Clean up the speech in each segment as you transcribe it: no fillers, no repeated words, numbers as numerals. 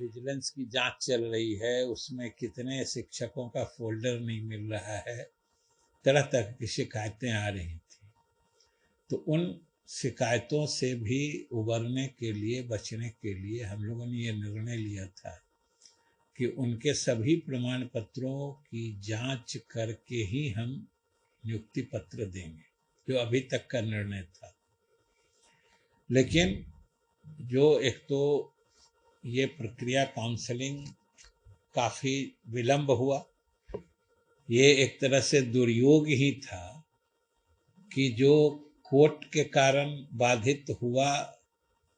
Vigilance की जांच चल रही है, उसमें कितने शिक्षकों का फोल्डर नहीं मिल रहा है, तरह तरह की शिकायतें आ रही थी। तो उन शिकायतों से भी उबरने के लिए, बचने के लिए हम लोगों ने ये निर्णय लिया था कि उनके सभी प्रमाण पत्रों की जांच करके ही हम नियुक्ति पत्र देंगे, जो अभी तक का निर्णय था। लेकिन जो एक तो ये प्रक्रिया काउंसलिंग काफ़ी विलंब हुआ, ये एक तरह से दुर्योग ही था कि जो कोर्ट के कारण बाधित हुआ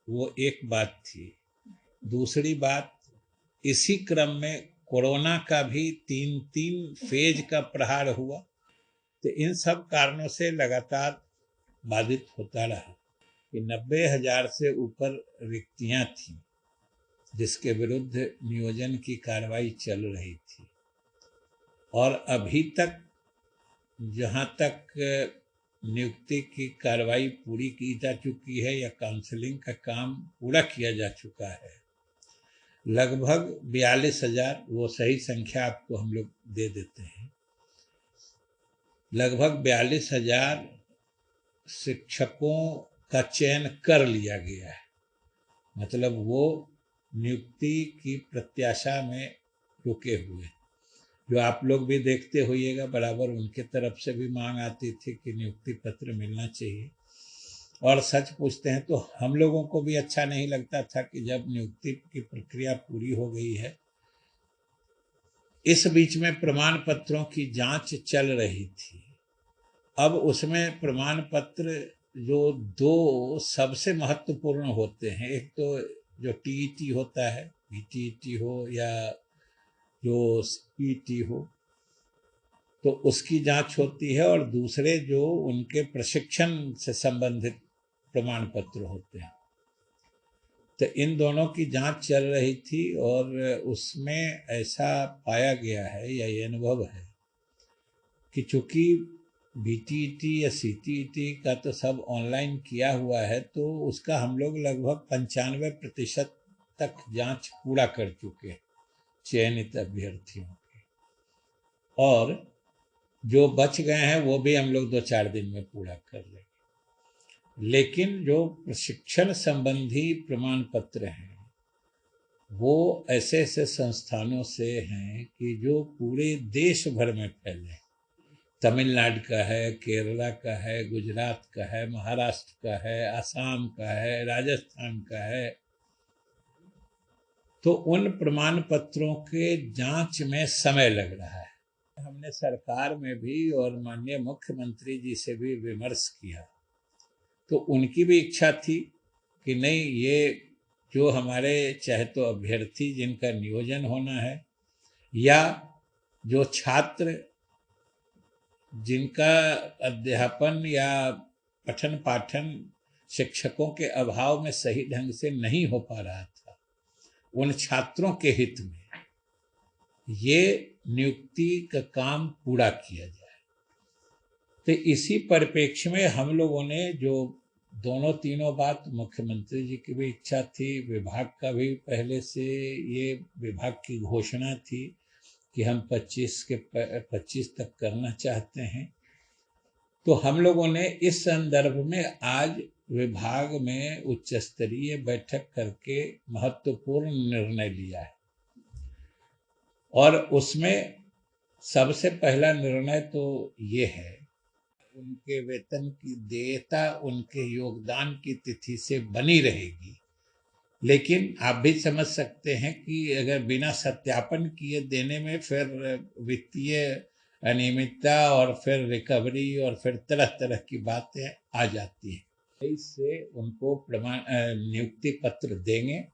वो एक बात थी। दूसरी बात, इसी क्रम में कोरोना का भी 3 फेज का प्रहार हुआ, तो इन सब कारणों से लगातार बाधित होता रहा कि 90,000 से ऊपर रिक्तियां थीं जिसके विरुद्ध नियोजन की कार्रवाई चल रही थी। और अभी तक जहाँ तक नियुक्ति की कार्रवाई पूरी की जा चुकी है या काउंसलिंग का काम पूरा किया जा चुका है, लगभग 42,000, वो सही संख्या आपको हम लोग दे देते हैं, लगभग 42,000 शिक्षकों का चयन कर लिया गया है। मतलब वो नियुक्ति की प्रत्याशा में रुके हुए, जो आप लोग भी देखते होइएगा, बराबर उनके तरफ से भी मांग आती थी कि नियुक्ति पत्र मिलना चाहिए। और सच पूछते हैं तो हम लोगों को भी अच्छा नहीं लगता था कि जब नियुक्ति की प्रक्रिया पूरी हो गई है, इस बीच में प्रमाण पत्रों की जांच चल रही थी। अब उसमें प्रमाण पत्र जो 2 सबसे महत्वपूर्ण होते हैं, एक तो जो टीईटी होता है, बीटीईटी हो या जो सीईटी हो, तो उसकी जांच होती है, और दूसरे जो उनके प्रशिक्षण से संबंधित प्रमाण पत्र होते हैं। तो इन दोनों की जांच चल रही थी और उसमें ऐसा पाया गया है या ये अनुभव है कि चूंकि बीटीईटी या सीटीईटी का तो सब ऑनलाइन किया हुआ है, तो उसका हम लोग लगभग 95% तक जांच पूरा कर चुके हैं चयनित अभ्यर्थियों की, और जो बच गए हैं वो भी हम लोग 2-4 दिन में पूरा कर लेंगे। लेकिन जो प्रशिक्षण संबंधी प्रमाण पत्र हैं वो ऐसे ऐसे संस्थानों से हैं कि जो पूरे देश भर में फैले। तमिलनाडु का है, केरला का है, गुजरात का है, महाराष्ट्र का है, असम का है, राजस्थान का है। तो उन प्रमाण पत्रों के जांच में समय लग रहा है। हमने सरकार में भी और माननीय मुख्यमंत्री जी से भी विमर्श किया, तो उनकी भी इच्छा थी कि नहीं, ये जो हमारे चाहे तो अभ्यर्थी जिनका नियोजन होना है या जो छात्र जिनका अध्यापन या पठन पाठन शिक्षकों के अभाव में सही ढंग से नहीं हो पा रहा था, उन छात्रों के हित में ये नियुक्ति का काम पूरा किया जाए। तो इसी परिप्रेक्ष्य में हम लोगों ने जो दोनों तीनों बात, मुख्यमंत्री जी की भी इच्छा थी, विभाग का भी पहले से ये विभाग की घोषणा थी कि हम 25 तक करना चाहते हैं, तो हम लोगों ने इस संदर्भ में आज विभाग में उच्च स्तरीय बैठक करके महत्वपूर्ण निर्णय लिया है। और उसमें सबसे पहला निर्णय तो ये है, उनके वेतन की देयता उनके योगदान की तिथि से बनी रहेगी। लेकिन आप भी समझ सकते हैं कि अगर बिना सत्यापन किए देने में फिर वित्तीय अनियमितता और फिर रिकवरी और फिर तरह तरह की बातें आ जाती हैं। इससे उनको प्रमाण नियुक्ति पत्र देंगे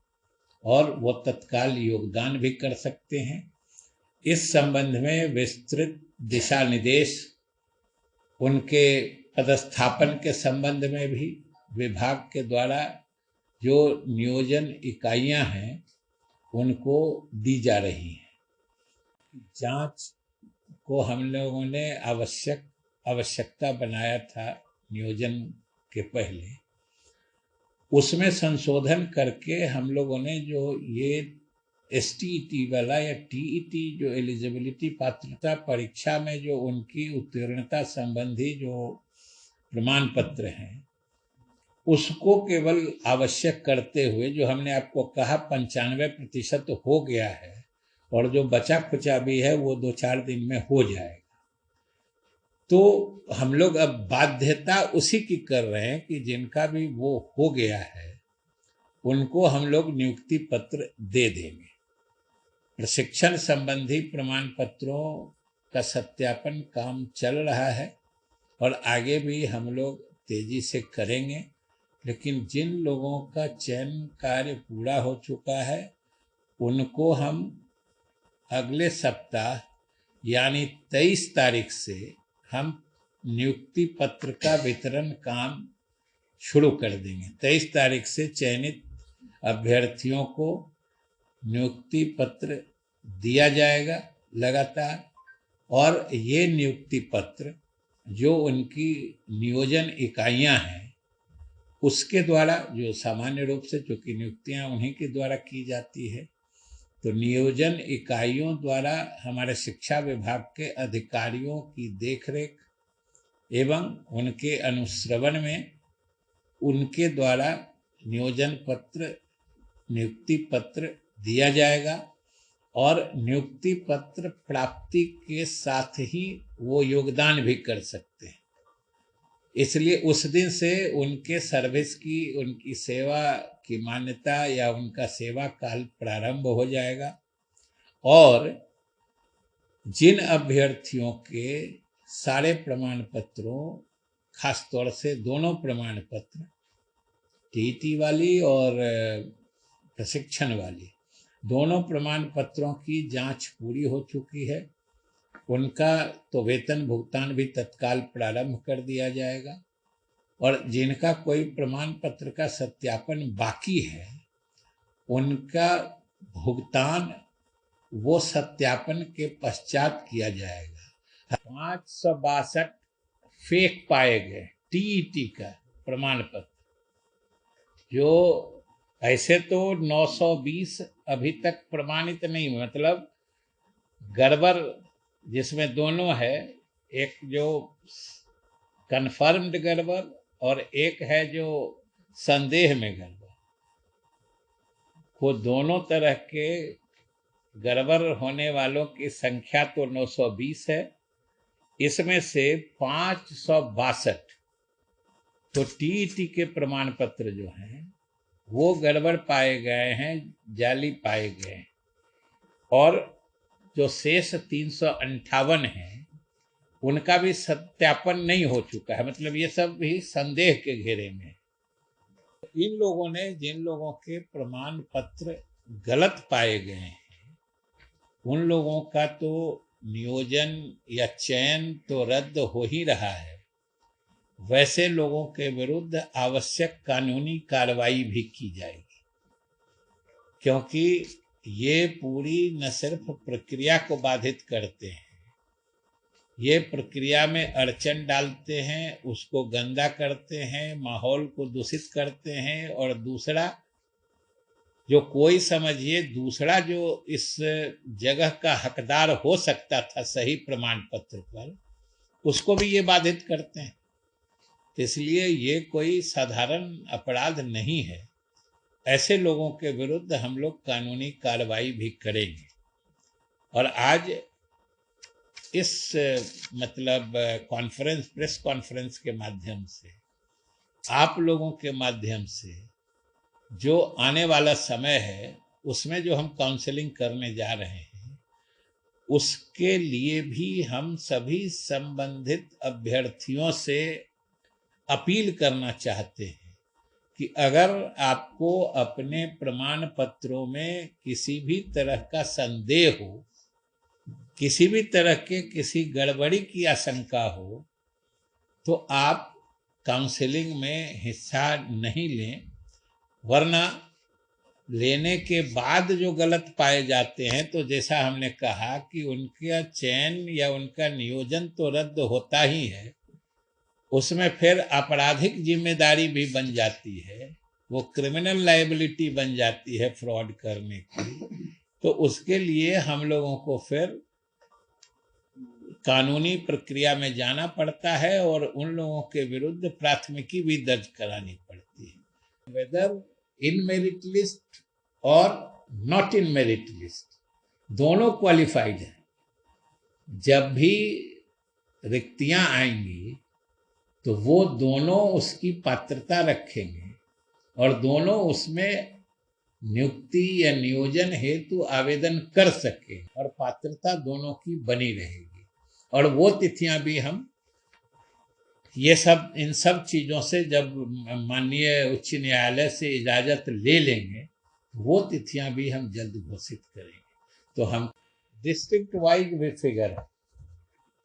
और वो तत्काल योगदान भी कर सकते हैं। इस संबंध में विस्तृत दिशा निर्देश उनके पदस्थापन के संबंध में भी विभाग के द्वारा जो नियोजन इकाइयां हैं उनको दी जा रही हैं। जांच को हम लोगों ने आवश्यकता बनाया था नियोजन के पहले, उसमें संशोधन करके हम लोगों ने जो ये STET वाला या TET जो एलिजिबिलिटी पात्रता परीक्षा में जो उनकी उत्तीर्णता संबंधी जो प्रमाण पत्र हैं उसको केवल आवश्यक करते हुए जो हमने आपको कहा 95% हो गया है और जो बचा खुचा भी है वो 2-4 दिन में हो जाएगा। तो हम लोग अब बाध्यता उसी की कर रहे हैं कि जिनका भी वो हो गया है उनको हम लोग नियुक्ति पत्र दे देंगे। प्रशिक्षण संबंधी प्रमाण पत्रों का सत्यापन काम चल रहा है और आगे भी हम लोग तेजी से करेंगे, लेकिन जिन लोगों का चयन कार्य पूरा हो चुका है उनको हम अगले सप्ताह यानी 23 तारीख से हम नियुक्ति पत्र का वितरण काम शुरू कर देंगे। 23 तारीख से चयनित अभ्यर्थियों को नियुक्ति पत्र दिया जाएगा लगातार, और ये नियुक्ति पत्र जो उनकी नियोजन इकाइयां हैं उसके द्वारा, जो सामान्य रूप से चूँकि नियुक्तियां उन्हीं के द्वारा की जाती है, तो नियोजन इकाइयों द्वारा हमारे शिक्षा विभाग के अधिकारियों की देखरेख एवं उनके अनुश्रवण में उनके द्वारा नियोजन पत्र नियुक्ति पत्र दिया जाएगा और नियुक्ति पत्र प्राप्ति के साथ ही वो योगदान भी कर सकते हैं। इसलिए उस दिन से उनके सर्विस की, उनकी सेवा की मान्यता या उनका सेवा काल प्रारंभ हो जाएगा। और जिन अभ्यर्थियों के सारे प्रमाण पत्रों, खास तौर से दोनों प्रमाण पत्र TET वाली और प्रशिक्षण वाली, दोनों प्रमाण पत्रों की जांच पूरी हो चुकी है, उनका तो वेतन भुगतान भी तत्काल प्रारंभ कर दिया जाएगा। और जिनका कोई प्रमाण पत्र का सत्यापन बाकी है उनका भुगतान वो सत्यापन के पश्चात किया जाएगा। 562 फेक पाए गए TET का प्रमाण पत्र, जो ऐसे तो 920 अभी तक प्रमाणित नहीं, मतलब गड़बड़ जिसमें दोनों है, एक जो कन्फर्म्ड गड़बड़ और एक है जो संदेह में गड़बड़, वो दोनों तरह के गड़बड़ होने वालों की संख्या तो 920 है। इसमें से 562 तो TET के प्रमाण पत्र जो हैं वो गड़बड़ पाए गए हैं, जाली पाए गए हैं, और जो शेष 358 हैं उनका भी सत्यापन नहीं हो चुका है, मतलब ये सब भी संदेह के घेरे में। इन लोगों ने, जिन लोगों के प्रमाण पत्र गलत पाए गए हैं, उन लोगों का तो नियोजन या चयन तो रद्द हो ही रहा है, वैसे लोगों के विरुद्ध आवश्यक कानूनी कार्रवाई भी की जाएगी, क्योंकि ये पूरी न सिर्फ प्रक्रिया को बाधित करते हैं, ये प्रक्रिया में अड़चन डालते हैं, उसको गंदा करते हैं, माहौल को दूषित करते हैं, और दूसरा जो कोई समझिए दूसरा जो इस जगह का हकदार हो सकता था सही प्रमाण पत्र पर, उसको भी ये बाधित करते हैं। इसलिए ये कोई साधारण अपराध नहीं है, ऐसे लोगों के विरुद्ध हम लोग कानूनी कार्रवाई भी करेंगे। और आज इस मतलब कॉन्फ्रेंस, प्रेस कॉन्फ्रेंस के माध्यम से, आप लोगों के माध्यम से जो आने वाला समय है उसमें जो हम काउंसलिंग करने जा रहे हैं, उसके लिए भी हम सभी संबंधित अभ्यर्थियों से अपील करना चाहते हैं कि अगर आपको अपने प्रमाण पत्रों में किसी भी तरह का संदेह हो, किसी भी तरह के किसी गड़बड़ी की आशंका हो, तो आप काउंसलिंग में हिस्सा नहीं लें, वरना लेने के बाद जो गलत पाए जाते हैं तो जैसा हमने कहा कि उनका चयन या उनका नियोजन तो रद्द होता ही है, उसमें फिर आपराधिक जिम्मेदारी भी बन जाती है, वो क्रिमिनल लायबिलिटी बन जाती है फ्रॉड करने की। तो उसके लिए हम लोगों को फिर कानूनी प्रक्रिया में जाना पड़ता है और उन लोगों के विरुद्ध प्राथमिकी भी दर्ज करानी पड़ती है, वेदर इन मेरिट लिस्ट और नॉट इन मेरिट लिस्ट, दोनों क्वालिफाइड हैं। जब भी रिक्तियां आएंगी तो वो दोनों उसकी पात्रता रखेंगे और दोनों उसमें नियुक्ति या नियोजन हेतु आवेदन कर सके और पात्रता दोनों की बनी रहेगी। और वो तिथियां भी हम ये सब इन सब चीज़ों से जब माननीय उच्च न्यायालय से इजाज़त ले लेंगे, वो तिथियां भी हम जल्द घोषित करेंगे। तो हम डिस्ट्रिक्ट वाइज भी फिगर है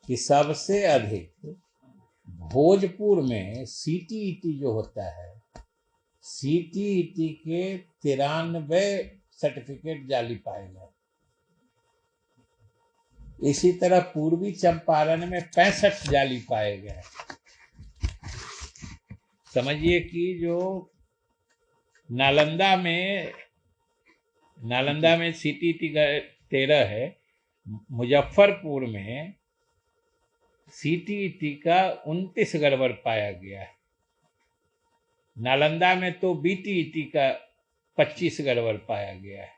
कि सबसे अधिक भोजपुर में सीटीईटी जो होता है, सीटीईटी के 93 सर्टिफिकेट जाली पाए गए। इसी तरह पूर्वी चंपारण में 65 जाली पाए गए। समझिए कि जो नालंदा में सीटीईटी का 13 है, मुजफ्फरपुर में सीटीईटी का 29 गड़बड़ पाया गया है। नालंदा में तो बीटीईटी का 25 गड़बड़ पाया गया है।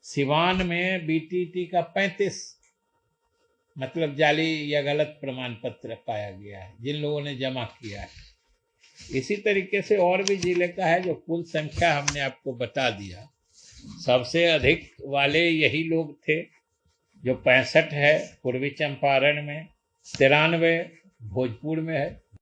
सिवान में बीटीईटी का 35 मतलब जाली या गलत प्रमाण पत्र पाया गया है जिन लोगों ने जमा किया है। इसी तरीके से और भी जिले का है जो कुल संख्या हमने आपको बता दिया। सबसे अधिक वाले यही लोग थे, जो 65 है पूर्वी चंपारण में, 93 भोजपुर में है